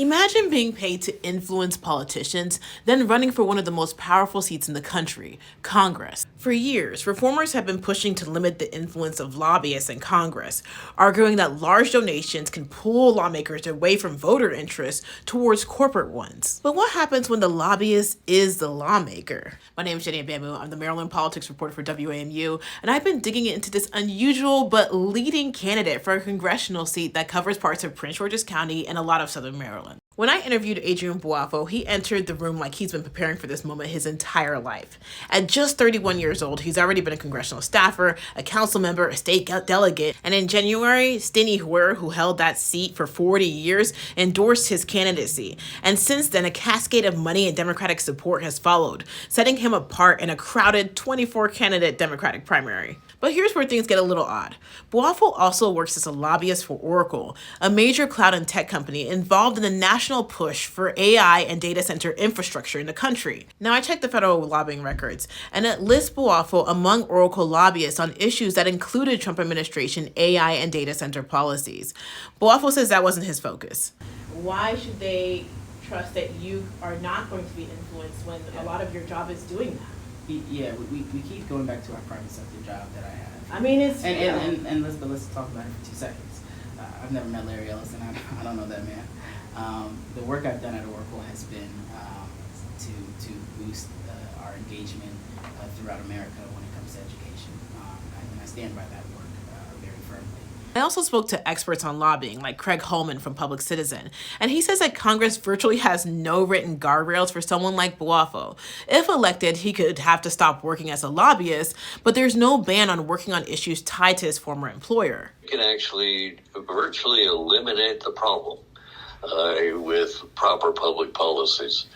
Imagine being paid to influence politicians, then running for one of the most powerful seats in the country, Congress. For years, reformers have been pushing to limit the influence of lobbyists in Congress, arguing that large donations can pull lawmakers away from voter interests towards corporate ones. But what happens when the lobbyist is the lawmaker? My name is Adrian Boafo. I'm the Maryland politics reporter for WAMU, and I've been digging into this unusual but leading candidate for a congressional seat that covers parts of Prince George's County and a lot of Southern Maryland. When I interviewed Adrian Boafo, he entered the room like he's been preparing for this moment his entire life. At just 31 years old, he's already been a congressional staffer, a council member, a state delegate, and in January, Steny Hoyer, who held that seat for 40 years, endorsed his candidacy. And since then, a cascade of money and Democratic support has followed, setting him apart in a crowded 24-candidate Democratic primary. But here's where things get a little odd. Boafo also works as a lobbyist for Oracle, a major cloud and tech company involved in the national push for AI and data center infrastructure in the country. Now, I checked the federal lobbying records, and it lists Boafo among Oracle lobbyists on issues that included Trump administration AI and data center policies. Boafo says that wasn't his focus. Why should they trust that you are not going to be influenced when a lot of your job is doing that? Yeah, we keep going back to our private sector job that I have. I mean, it's and let's talk about it for 2 seconds. I've never met Larry Ellison. I don't know that man. The work I've done at Oracle has been to boost our engagement throughout America when it comes to education, and I stand by that work very firmly. I also spoke to experts on lobbying, like Craig Holman from Public Citizen, and he says that Congress virtually has no written guardrails for someone like Boafo. If elected, he could have to stop working as a lobbyist, but there's no ban on working on issues tied to his former employer. You can actually virtually eliminate the problem with proper public policies.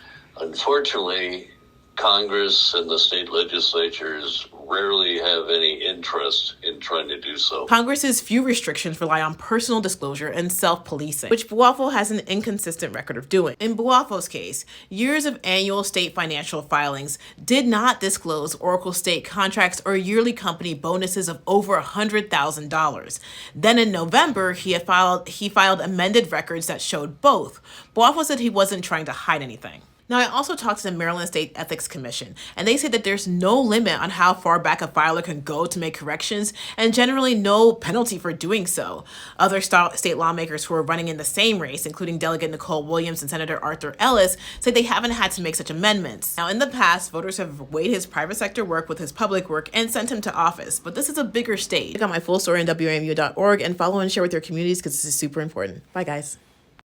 Unfortunately, Congress and the state legislatures rarely have any interest in trying to do so. Congress's few restrictions rely on personal disclosure and self-policing, which Boafo has an inconsistent record of doing. In Boafo's case, years of annual state financial filings did not disclose Oracle state contracts or yearly company bonuses of over $100,000. Then in November, he filed amended records that showed both. Boafo said he wasn't trying to hide anything. Now, I also talked to the Maryland State Ethics Commission, and they say that there's no limit on how far back a filer can go to make corrections, and generally no penalty for doing so. Other state lawmakers who are running in the same race, including Delegate Nicole Williams and Senator Arthur Ellis, say they haven't had to make such amendments. Now, in the past, voters have weighed his private sector work with his public work and sent him to office, but this is a bigger stage. Check out my full story on WAMU.org and follow and share with your communities because this is super important. Bye, guys.